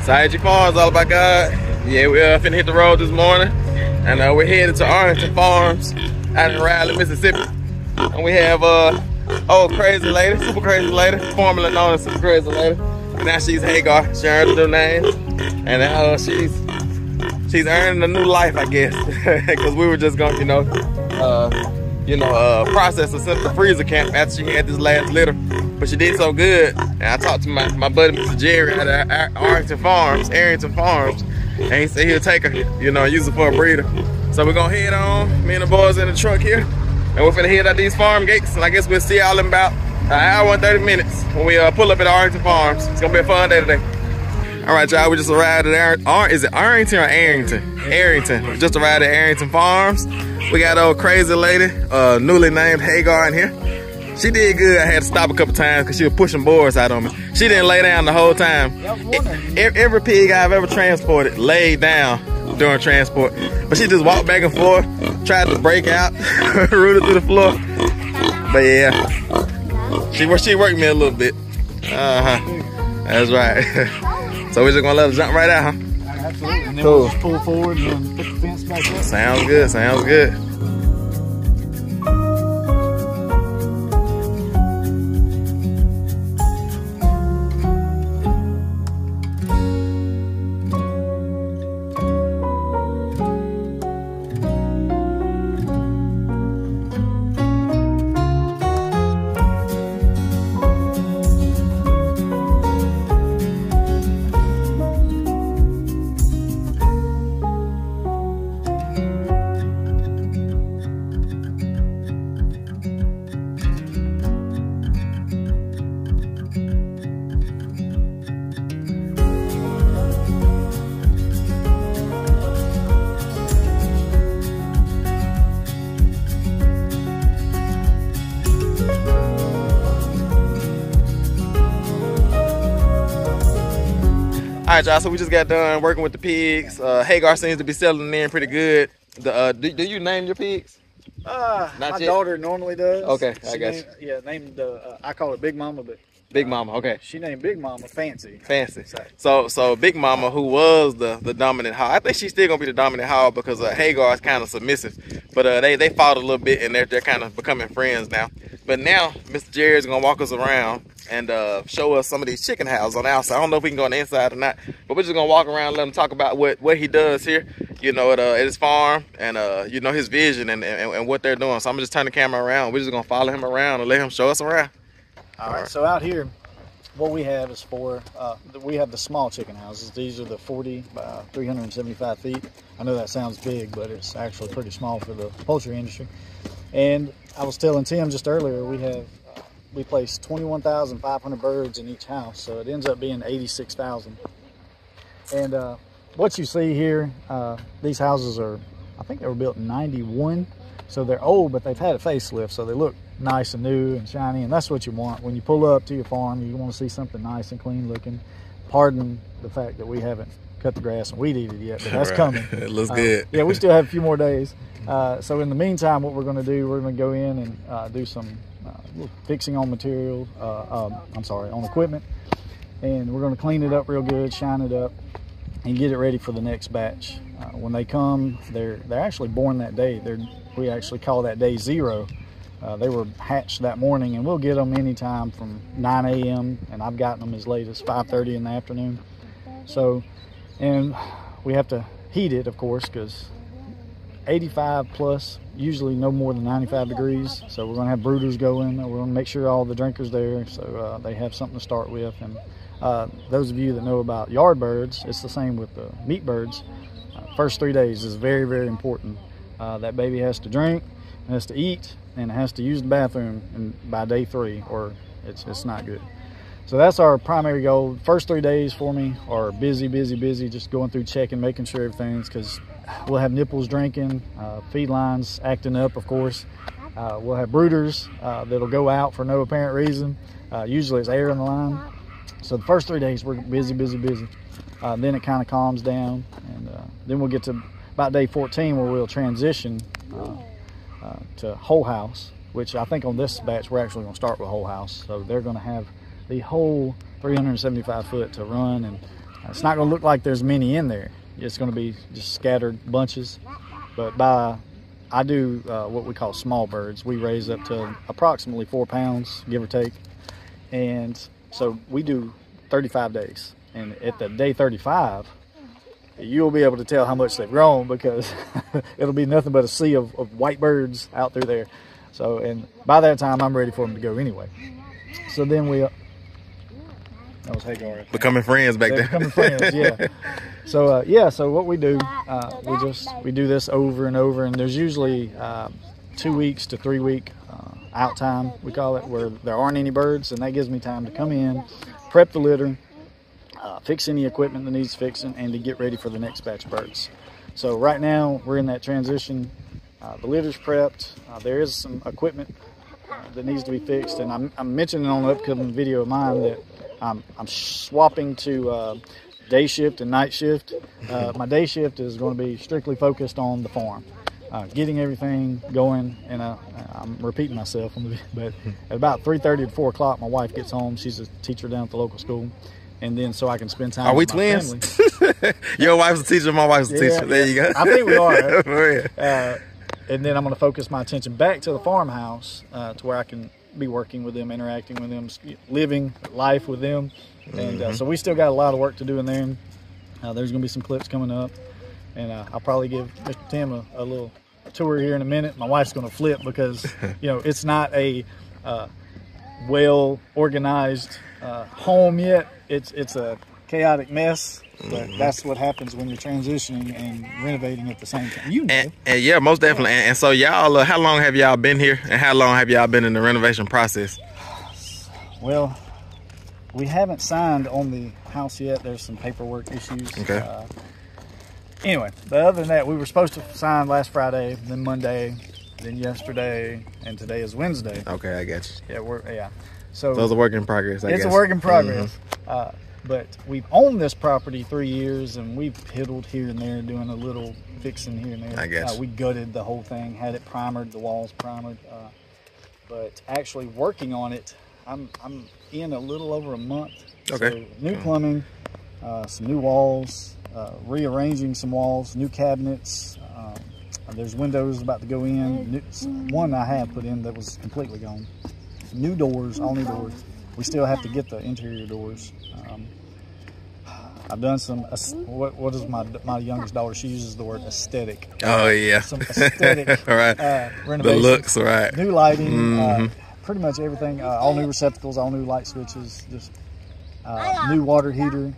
So I.A.G Farms, all about God. Yeah, we're finna hit the road this morning, and we're headed to ARRINGTON Farms out in Riley, Mississippi. And we have old crazy lady, super crazy lady, formerly known as super crazy lady. Now she's Hagar. She earned a new name, and now she's earning a new life, I guess, because we were just gonna, process her since the freezer camp after she had this last litter. But she did so good, and I talked to my buddy Mr. Jerry at ARRINGTON Farms, and he said he'll take her, use her for a breeder. So we're gonna head on, me and the boys in the truck here, and we're finna head out these farm gates, and I guess we'll see y'all in about an hour and 30 minutes when we pull up at ARRINGTON Farms. It's gonna be a fun day today. All right, y'all, we just arrived at is it ARRINGTON or ARRINGTON? ARRINGTON. We just arrived at ARRINGTON Farms. We got old crazy lady, newly named Hagar in here. She did good. I had to stop a couple times because she was pushing boards out on me. She didn't lay down the whole time. Every pig I've ever transported laid down during transport, but she just walked back and forth, tried to break out, rooted through the floor. But yeah, she worked me a little bit. That's right. So we're just gonna let her jump right out, huh? Absolutely. And then we'll just pull forward and then put the fence back up. Sounds good. Sounds good. All right, y'all, so we just got done working with the pigs. Hagar seems to be settling in pretty good. Do you name your pigs? My daughter normally does. Okay, I got you. Yeah, named I call her Big Mama, but Big Mama, okay. She named Big Mama Fancy. Fancy. So Big Mama, who was the dominant hog, I think she's still gonna be the dominant hog because Hagar is kind of submissive. But they fought a little bit and they're kind of becoming friends now. But now Mr. Jerry is gonna walk us around and show us some of these chicken houses on the outside. I don't know if we can go on the inside or not, but we're just gonna walk around and let him talk about what he does here, at his farm, and his vision and what they're doing. So I'm just turn the camera around. We're just gonna follow him around and let him show us around. All right. So out here, what we have is we have the small chicken houses. These are the 40 by 375 feet. I know that sounds big, but it's actually pretty small for the poultry industry. And I was telling Tim just earlier, we place 21,500 birds in each house, so it ends up being 86,000. And what you see here, these houses I think they were built in '91, so they're old, but they've had a facelift, so they look nice and new and shiny, and that's what you want. When you pull up to your farm, you want to see something nice and clean looking. Pardon the fact that we haven't cut the grass and weed eated yet, but that's coming. It looks good. Yeah, we still have a few more days. So in the meantime, what we're going to do, we're going to go in and do some fixing on material, on equipment, and we're going to clean it up real good, shine it up, and get it ready for the next batch. When they come, they're actually born that day. We actually call that day 0. They were hatched that morning, and we'll get them anytime from 9 a.m. and I've gotten them as late as 5:30 in the afternoon. So, and we have to heat it, of course, because 85 plus, usually no more than 95 degrees. So we're going to have brooders going. We're going to make sure all the drinkers there, so they have something to start with. And those of you that know about yard birds, it's the same with the meat birds. First 3 days is very, very important. That baby has to drink, has to eat, and it has to use the bathroom by day 3, or it's not good. So that's our primary goal. First 3 days for me are busy, just going through checking, making sure everything's, because we'll have nipples drinking, feed lines acting up, of course. We'll have brooders that'll go out for no apparent reason. Usually it's air in the line. So the first 3 days we're busy. Then it kind of calms down, and then we'll get to about day 14 where we'll transition to whole house, which I think on this batch we're actually going to start with whole house. So they're going to have the whole 375 foot to run, and It's not going to look like there's many in there. It's going to be just scattered bunches. But I do what we call small birds. We raise up to approximately 4 pounds, give or take. And so we do 35 days. And at the day 35, you'll be able to tell how much they've grown, because it'll be nothing but a sea of white birds out through there. So, and by that time, I'm ready for them to go anyway. So then that was Hagar. Becoming friends back there. Becoming friends, yeah. So yeah, so what we do, we do this over and over, and there's usually 2 weeks to 3 week out time, we call it, where there aren't any birds, and that gives me time to come in, prep the litter, fix any equipment that needs fixing, and to get ready for the next batch of birds. So right now we're in that transition. The litter's prepped. There is some equipment that needs to be fixed, and I'm mentioning on an upcoming video of mine that I'm swapping to day shift and night shift. My day shift is going to be strictly focused on the farm, getting everything going. And I'm repeating myself, but at about 3:30 to 4 o'clock, my wife gets home. She's a teacher down at the local school, and then so I can spend time. Are with we my twins? family. Your wife's a teacher, my wife's a teacher. There you go. I think we are. Right? And then I'm going to focus my attention back to the farmhouse, to where I can be working with them, interacting with them, living life with them. And so we still got a lot of work to do in there. There's going to be some clips coming up, and I'll probably give Mr. Tim a little tour here in a minute. My wife's going to flip because it's not a well organized home yet. It's a chaotic mess. But that's what happens when you're transitioning and renovating at the same time. And yeah, most definitely. And so y'all, how long have y'all been here, and how long have y'all been in the renovation process? Well, we haven't signed on the house yet. There's some paperwork issues. Okay. Anyway, but other than that, we were supposed to sign last Friday, then Monday, then yesterday, and today is Wednesday. Okay, I got you. Yeah. So it's a work in progress. I guess it's a work in progress. But we've owned this property 3 years, and we've piddled here and there, doing a little fixing here and there. I guess. We gutted the whole thing, had it primered, the walls primered. But actually working on it, I'm in a little over a month. Okay. So new plumbing, some new walls, rearranging some walls, new cabinets. There's windows about to go in. One I had put in that was completely gone. New doors, all new doors. We still have to get the interior doors. I've done some, what is my youngest daughter, she uses the word aesthetic. Oh yeah. Some aesthetic right. renovations. The looks, right. New lighting, pretty much everything, all new receptacles, all new light switches, just new water heater.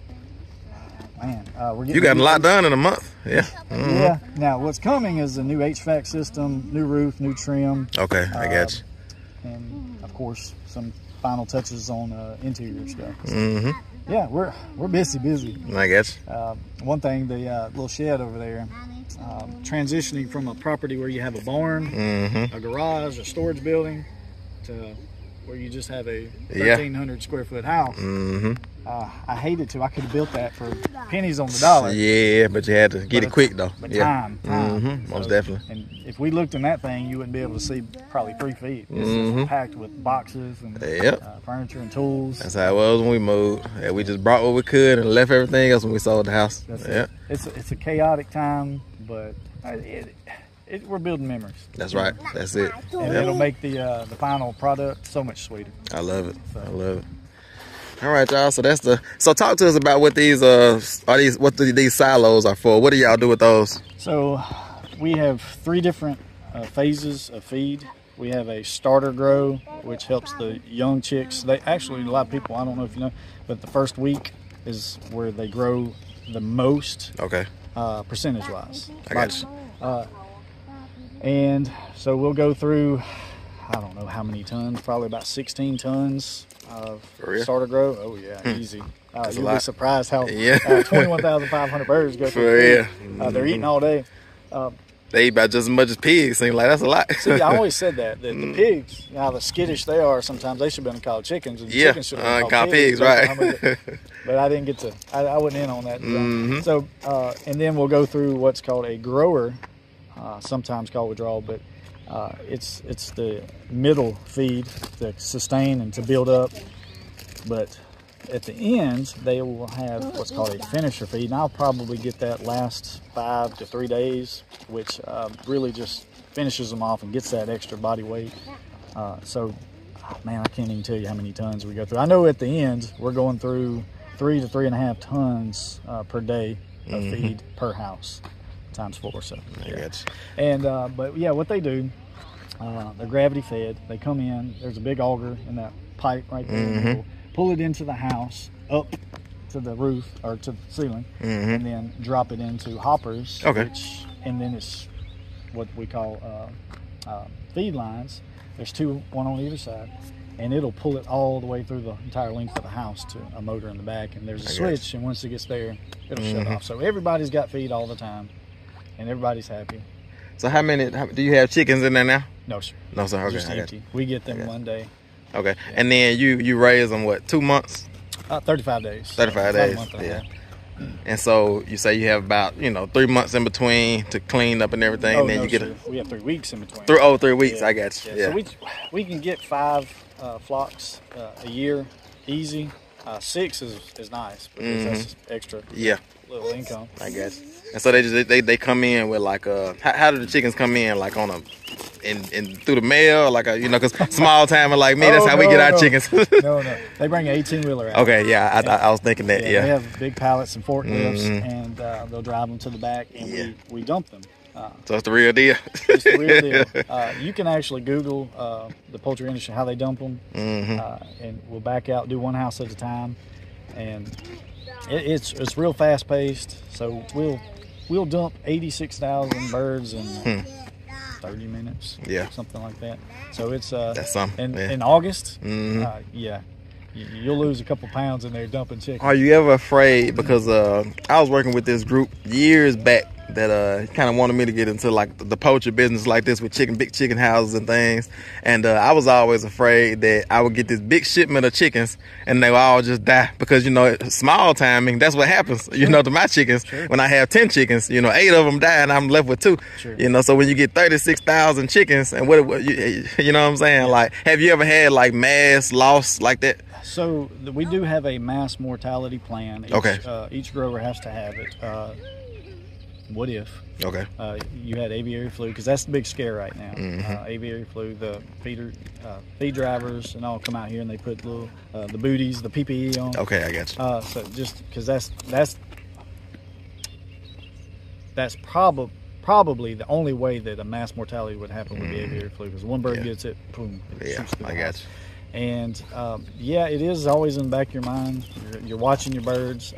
Man, we're getting. You got a lot done in a month. Yeah. Yeah. Now what's coming is a new HVAC system, new roof, new trim. Okay, I got you. And of course some final touches on interior stuff. Yeah, we're busy. I guess. One thing, the little shed over there, transitioning from a property where you have a barn, a garage, a storage building, to where you just have a 1,300 square foot house. I hated to. I could have built that for pennies on the dollar. Yeah, but you had to get it quick though. But time. Most So, definitely. And if we looked in that thing, you wouldn't be able to see probably 3 feet. It's just packed with boxes and furniture and tools. That's how it was when we moved. Yeah, we just brought what we could and left everything else when we sold the house. It's a chaotic time, but we're building memories. That's right. That's it. And it'll make the final product so much sweeter. I love it. I love it. All right, y'all. So so talk to us about what these these silos are for. What do y'all do with those? So we have 3 different phases of feed. We have a starter grow, which helps the young chicks. They actually, a lot of people, I don't know if you know, but the first week is where they grow the most. Okay. Percentage wise. I got you. And so we'll go through, I don't know how many tons, probably about 16 tons of starter grow. Oh yeah, easy. You'll be surprised how 21,500 birds go through. They're eating all day. They eat about just as much as pigs. Seems like that's a lot. See, I always said that the pigs, how the skittish they are, sometimes they should have been called chickens. And chickens should have been called pigs, right? But I didn't get to. I wasn't in on that. So, and then we'll go through what's called a grower, sometimes called withdrawal, but it's the middle feed to sustain and to build up. But at the end, they will have what's called a finisher feed, and I'll probably get that last 5 to 3 days, which really just finishes them off and gets that extra body weight. So, man, I can't even tell you how many tons we go through. I know at the end, we're going through 3 to 3.5 tons per day of feed per house, times 4. So, yeah. And, but yeah, what they do, they're gravity fed. They come in, there's a big auger in that pipe right there in the middle. Pull it into the house, up to the roof or to the ceiling, and then drop it into hoppers. And then it's what we call feed lines. There's 2, one on either side, and it'll pull it all the way through the entire length of the house to a motor in the back. And there's a switch, and once it gets there, it'll shut off. So everybody's got feed all the time, and everybody's happy. So how do you have chickens in there now? No, sir. No, sir. Okay, just empty. We get them one day. Okay, and then you raise them what, 2 months? 35 days. 35 days. Yeah. And so you say you have about 3 months in between to clean up and everything. And then you get we have 3 weeks in between. 3 weeks. I got you. Yeah. So we can get 5 flocks a year easy. 6 is nice because that's just extra. Little income. I guess. And so they come in with like how do the chickens come in, like on through the mail, like because small timer like me, that's how we get our chickens. No, they bring an 18-wheeler out. Okay, yeah, I was thinking that. Yeah, they have big pallets and forklifts, and they'll drive them to the back, and we dump them. So it's the real deal. It's the real deal. You can actually Google the poultry industry, how they dump them, and we'll back out, do one house at a time, and it's real fast paced. So we'll dump 86,000 birds in 30 minutes, something like that. So it's that's something. In August, you'll lose a couple pounds in there dumping chicken. Are you ever afraid? Because I was working with this group years back that kind of wanted me to get into like the poultry business like this with big chicken houses and things, and I was always afraid that I would get this big shipment of chickens and they would all just die, because small timing, that's what happens to my chickens. When I have 10 chickens, 8 of them die and I'm left with 2. So when you get 36,000 chickens, and what I'm saying, like, have you ever had like mass loss like that? So we do have a mass mortality plan. Each grower has to have it. What if you had aviary flu? Because that's the big scare right now. Aviary flu, the feed drivers and all come out here and they put little the booties, the PPE on. Okay, I got you. So just because that's probably the only way that a mass mortality would happen would be aviary flu, because one bird gets it, boom, it shoots through the house. And it is always in the back of your mind. You're watching your birds.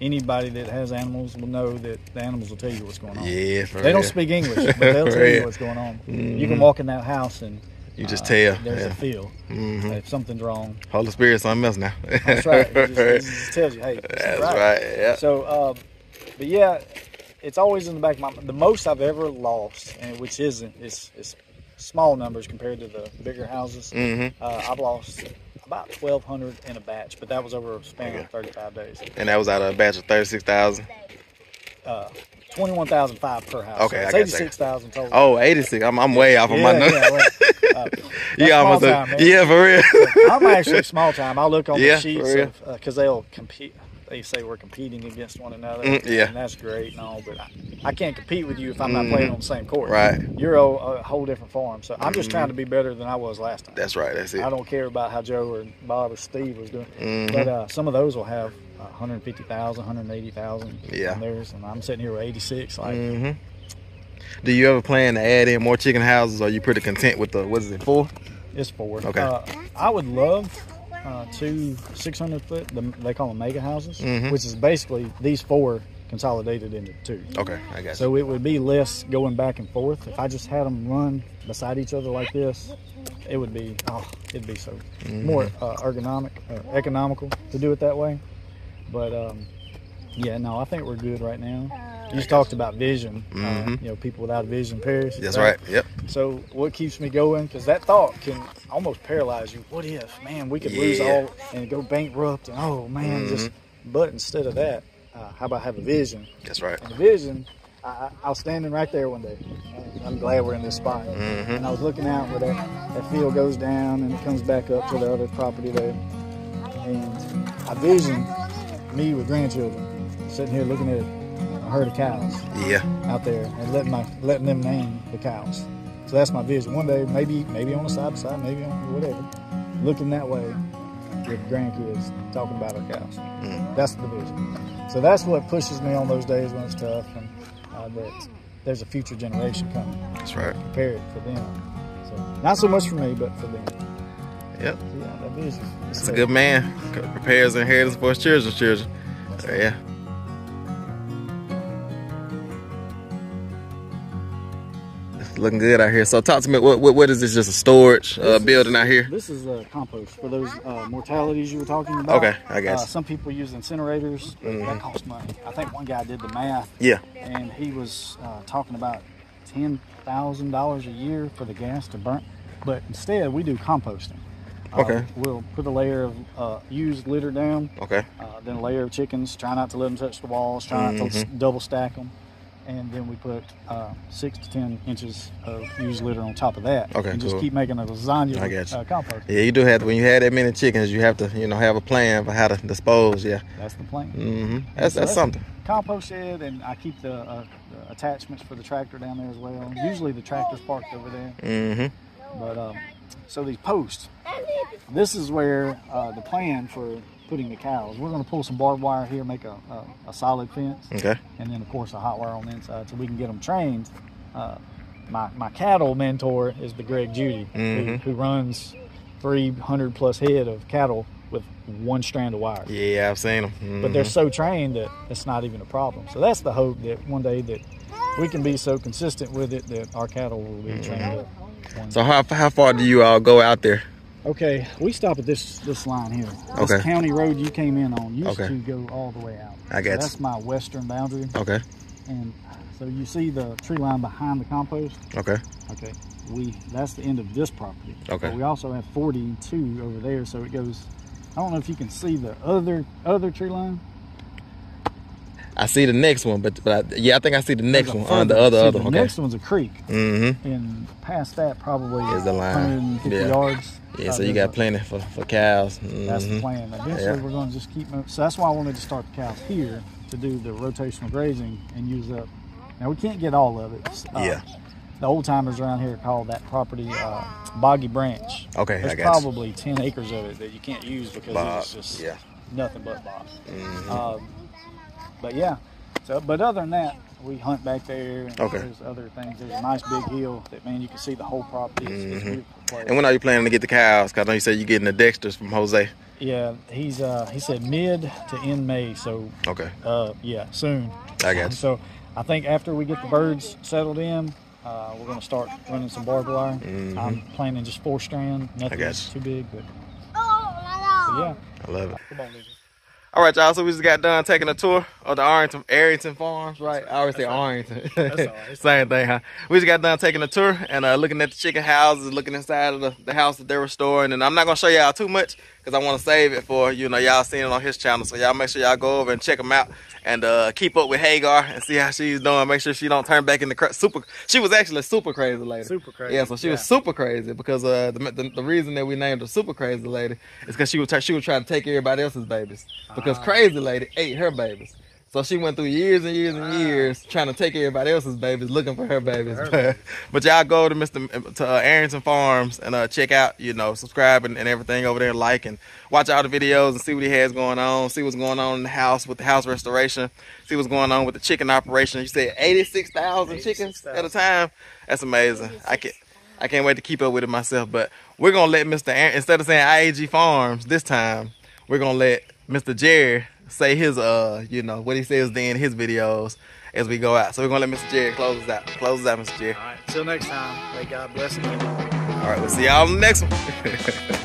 Anybody that has animals will know that the animals will tell you what's going on. Yeah, they don't speak English, but they'll tell you what's going on. You can walk in that house and you just tell. There's a feel. If something's wrong. Holy Spirit, something else now. That's right. It just tells you, hey, that's right. Yeah. So, but yeah, it's always in the back of my mind. The most I've ever lost, and which it's small numbers compared to the bigger houses. I've lost about 1,200 in a batch, but that was over a span of 35 days. And that was out of a batch of 36,000? 21,500 per house. Okay, so it's 86,000 total. Oh, 86. I'm way off of my number. Yeah, for real. I'm actually small time. I look on the sheets because they'll compete. They say we're competing against one another, and that's great and all, but I can't compete with you if I'm not playing on the same court. Right. You're a whole different farm, so I'm just trying to be better than I was last time. That's right. That's it. I don't care about how Joe or Bob or Steve was doing, but some of those will have 150,000, 180,000 on theirs, and I'm sitting here with 86. Like, do you ever plan to add in more chicken houses, or are you pretty content with the 4? It's 4. Okay. I would love 2 600-foot, they call them mega houses, which is basically these 4 consolidated into 2. Okay, I got you. So it would be less going back and forth. If I just had them run beside each other like this, it would be it'd be so more economical to do it that way. But I think we're good right now. You just talked about vision. People without vision perish. That's right. Yep. So what keeps me going? Because that thought can almost paralyze you. What if, man, we could lose all and go bankrupt? And but instead of that, how about have a vision? That's right. And the vision, I was standing right there one day. I'm glad we're in this spot. And I was looking out where that field goes down and it comes back up to the other property there. And I vision me with grandchildren sitting here looking at a herd of cows out there and letting them name the cows. So that's my vision. One day, maybe on the side by side, maybe on whatever, looking that way with grandkids talking about our cows. That's the vision. So that's what pushes me on those days when it's tough, and that there's a future generation coming. That's right. Prepared for them. So not so much for me, but for them. Yep. So yeah, that vision. It's a good man. Prepares inheritance for his children's children. So, yeah. Looking good out here. So talk to me, what is this, just a storage building out here? This is a compost for those mortalities you were talking about. Okay, I guess. Some people use incinerators, but that costs money. I think one guy did the math. Yeah. And he was talking about $10,000 a year for the gas to burn. But instead, we do composting. Okay. We'll put a layer of used litter down. Okay. Then a layer of chickens, try not to let them touch the walls, try not to double stack them. And then we put 6 to 10 inches of used litter on top of that. Okay, and just keep making a lasagna compost. Yeah, you do have to, when you have that many chickens, you have to, have a plan for how to dispose. Yeah, that's the plan. That's something. Compost shed, and I keep the attachments for the tractor down there as well. Usually the tractor's parked over there. But so these posts, this is where the plan for putting the cows. We're going to pull some barbed wire here, make a solid fence. Okay. And then of course a hot wire on the inside so we can get them trained. My cattle mentor is the Greg Judy, who runs 300 plus head of cattle with one strand of wire. Yeah, I've seen them. But they're so trained that it's not even a problem. So that's the hope, that one day that we can be so consistent with it that our cattle will be trained up. So how far do you all go out there? Okay, we stop at this line here. This county road you came in on used to go all the way out. I guess. So that's my western boundary. Okay. And so you see the tree line behind the compost? Okay. Okay. That's the end of this property. Okay. But we also have 42 over there, so it goes, I don't know if you can see the other tree line. I see the next one, but yeah, I think I see the next one on the other one. The next one's a creek. And past that probably is the line. 150 yards. Yeah, so you got plenty for cows. That's the plan. Eventually we're going to just keep moving. So that's why I wanted to start the cows here, to do the rotational grazing and use up. Now we can't get all of it. The old timers around here call that property Boggy Branch. Okay, there's probably 10 acres of it that you can't use because it's just nothing but bog. But yeah, but other than that, we hunt back there. And there's other things. There's a nice big hill that, man, you can see the whole property. It's beautiful place. And when are you planning to get the cows? Because I know you said you're getting the Dexters from Jose. Yeah, he said mid to end May. So yeah, soon. I got you. So I think after we get the birds settled in, we're going to start running some barbed wire. I'm planning just 4 strand. Nothing's too big, but so yeah. I love it. Come on, baby. All right, y'all, so we just got done taking a tour of the ARRINGTON Farms, right? I always say Arrington. That's all right. Same thing, huh? We just got done taking a tour and looking at the chicken houses, looking inside of the house that they're restoring. And I'm not going to show y'all too much because I want to save it for, y'all seeing it on his channel. So y'all make sure y'all go over and check him out and keep up with Hagar and see how she's doing. Make sure she don't turn back into she was actually a super crazy lady. Super crazy. Yeah, so she was super crazy because the reason that we named her super crazy lady is because she would try to take everybody else's babies. Because crazy lady ate her babies. So she went through years and years and years trying to take everybody else's babies, looking for her babies. But y'all go to ARRINGTON Farms and check out, subscribe and everything over there, like and watch all the videos and see what he has going on, see what's going on in the house with the house restoration, see what's going on with the chicken operation. You said 86,000 chickens at a time. That's amazing. I can't wait to keep up with it myself. But we're gonna let Mr. Aaron, instead of saying I.A.G Farms this time, we're gonna let Mr. Jerry say his what he says in his videos as we go out. So we're gonna let Mr. Jerry close us out. Close us out, Mr. Jerry. All right, until next time, may God bless you. All right, we'll see y'all on the next one.